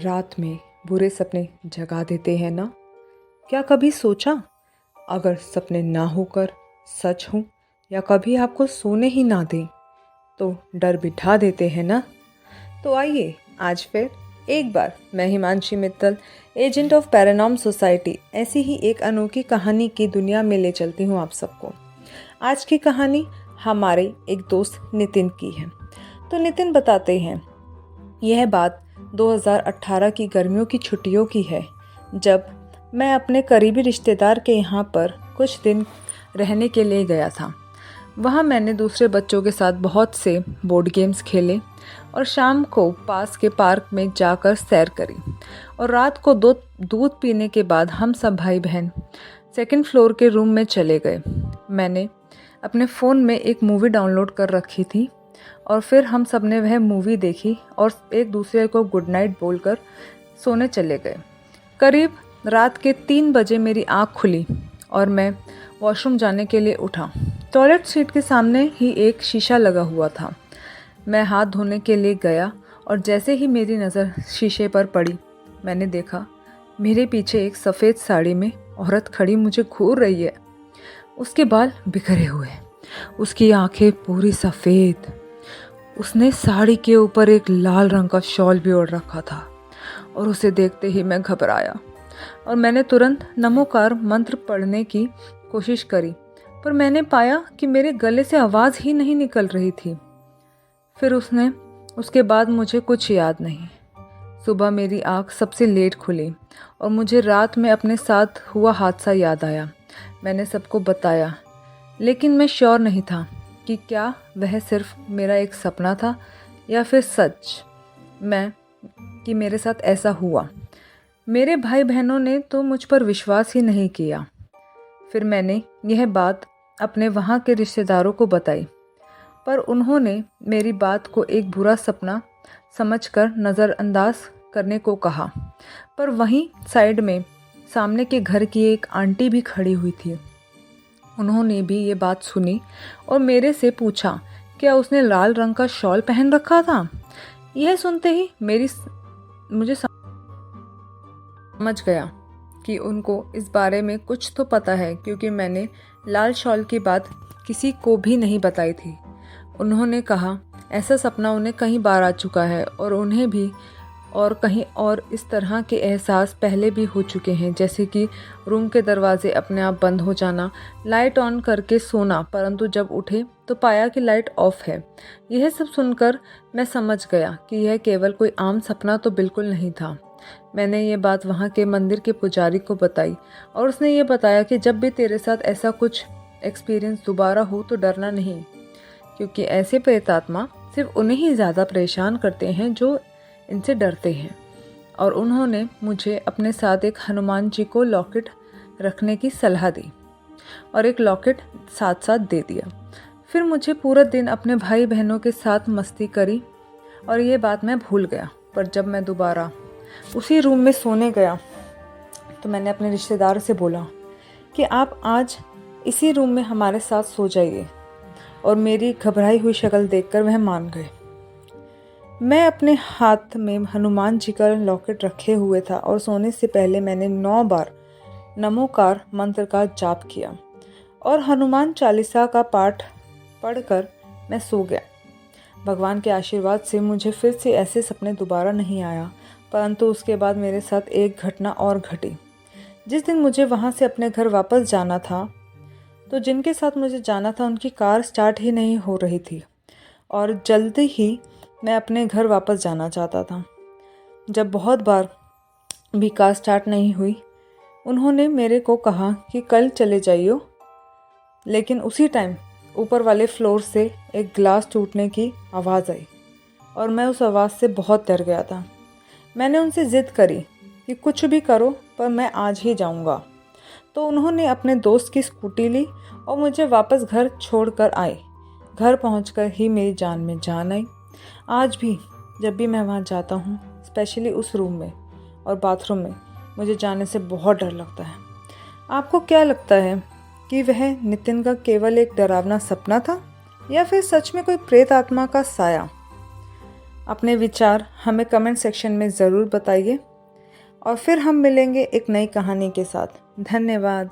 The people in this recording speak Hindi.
रात में बुरे सपने जगा देते हैं ना। क्या कभी सोचा, अगर सपने ना होकर सच हों या कभी आपको सोने ही ना दें तो डर बिठा देते हैं ना। तो आइए आज फिर एक बार मैं Himanshi Mittal, agent of paranormal society, ऐसी ही एक अनोखी कहानी की दुनिया में ले चलती हूँ आप सबको। आज की कहानी हमारे एक दोस्त नितिन की है। तो नितिन बताते हैं, यह बात 2018 की गर्मियों की छुट्टियों की है, जब मैं अपने करीबी रिश्तेदार के यहाँ पर कुछ दिन रहने के लिए गया था। वहाँ मैंने दूसरे बच्चों के साथ बहुत से बोर्ड गेम्स खेले और शाम को पास के पार्क में जाकर सैर करी। और रात को दूध पीने के बाद हम सब भाई बहन सेकंड फ्लोर के रूम में चले गए। मैंने अपने फ़ोन में एक मूवी डाउनलोड कर रखी थी और फिर हम सब ने वह मूवी देखी और एक दूसरे को गुड नाइट बोलकर सोने चले गए। करीब रात के 3 बजे मेरी आँख खुली और मैं वॉशरूम जाने के लिए उठा। टॉयलेट सीट के सामने ही एक शीशा लगा हुआ था। मैं हाथ धोने के लिए गया और जैसे ही मेरी नज़र शीशे पर पड़ी, मैंने देखा मेरे पीछे एक सफ़ेद साड़ी में औरत खड़ी मुझे घूर रही है। उसके बाल बिखरे हुए, उसकी आंखें पूरी सफ़ेद। उसने साड़ी के ऊपर एक लाल रंग का शॉल भी ओढ़ रखा था और उसे देखते ही मैं घबराया और मैंने तुरंत नमोकार मंत्र पढ़ने की कोशिश करी, पर मैंने पाया कि मेरे गले से आवाज़ ही नहीं निकल रही थी। फिर उसके बाद मुझे कुछ याद नहीं। सुबह मेरी आँख सबसे लेट खुली और मुझे रात में अपने साथ हुआ हादसा याद आया। मैंने सबको बताया, लेकिन मैं श्योर नहीं था कि क्या वह सिर्फ मेरा एक सपना था या फिर सच कि मेरे साथ ऐसा हुआ। मेरे भाई बहनों ने तो मुझ पर विश्वास ही नहीं किया। फिर मैंने यह बात अपने वहाँ के रिश्तेदारों को बताई, पर उन्होंने मेरी बात को एक बुरा सपना समझकर नज़रअंदाज करने को कहा। पर वहीं साइड में सामने के घर की एक आंटी भी खड़ी हुई थी। उन्होंने भी ये बात सुनी और मेरे से पूछा, क्या उसने लाल रंग का शॉल पहन रखा था। यह सुनते ही मुझे समझ गया कि उनको इस बारे में कुछ तो पता है, क्योंकि मैंने लाल शॉल की बात किसी को भी नहीं बताई थी। उन्होंने कहा ऐसा सपना उन्हें कई बार आ चुका है और उन्हें भी और कहीं और इस तरह के एहसास पहले भी हो चुके हैं, जैसे कि रूम के दरवाजे अपने आप बंद हो जाना, लाइट ऑन करके सोना, परंतु जब उठे तो पाया कि लाइट ऑफ है। यह सब सुनकर मैं समझ गया कि यह केवल कोई आम सपना तो बिल्कुल नहीं था। मैंने ये बात वहाँ के मंदिर के पुजारी को बताई और उसने ये बताया कि जब भी तेरे साथ ऐसा कुछ एक्सपीरियंस दोबारा हो तो डरना नहीं, क्योंकि ऐसे प्रेतात्मा सिर्फ उन्हें ही ज़्यादा परेशान करते हैं जो इनसे डरते हैं। और उन्होंने मुझे अपने साथ एक हनुमान जी को लॉकेट रखने की सलाह दी और एक लॉकेट साथ साथ दे दिया। फिर मुझे पूरा दिन अपने भाई बहनों के साथ मस्ती करी और ये बात मैं भूल गया। पर जब मैं दोबारा उसी रूम में सोने गया तो मैंने अपने रिश्तेदार से बोला कि आप आज इसी रूम में हमारे साथ सो जाइए, और मेरी घबराई हुई शक्ल देखकर वह मान गए। मैं अपने हाथ में हनुमान जी का लॉकेट रखे हुए था और सोने से पहले मैंने 9 बार नमोकार मंत्र का जाप किया और हनुमान चालीसा का पाठ पढ़कर मैं सो गया। भगवान के आशीर्वाद से मुझे फिर से ऐसे सपने दोबारा नहीं आया, परंतु उसके बाद मेरे साथ एक घटना और घटी। जिस दिन मुझे वहाँ से अपने घर वापस जाना था, तो जिनके साथ मुझे जाना था उनकी कार स्टार्ट ही नहीं हो रही थी और जल्दी ही मैं अपने घर वापस जाना चाहता था। जब बहुत बार भी कार स्टार्ट नहीं हुई, उन्होंने मेरे को कहा कि कल चले जाइयो, लेकिन उसी टाइम ऊपर वाले फ्लोर से एक ग्लास टूटने की आवाज़ आई और मैं उस आवाज़ से बहुत डर गया था। मैंने उनसे ज़िद करी कि कुछ भी करो पर मैं आज ही जाऊंगा। तो उन्होंने अपने दोस्त की स्कूटी ली और मुझे वापस घर छोड़कर आए। घर पहुंचकर ही मेरी जान में जान आई। आज भी जब भी मैं वहां जाता हूं, स्पेशली उस रूम में और बाथरूम में, मुझे जाने से बहुत डर लगता है। आपको क्या लगता है कि वह नितिन का केवल एक डरावना सपना था या फिर सच में कोई प्रेत आत्मा का साया? अपने विचार हमें कमेंट सेक्शन में ज़रूर बताइए और फिर हम मिलेंगे एक नई कहानी के साथ। धन्यवाद।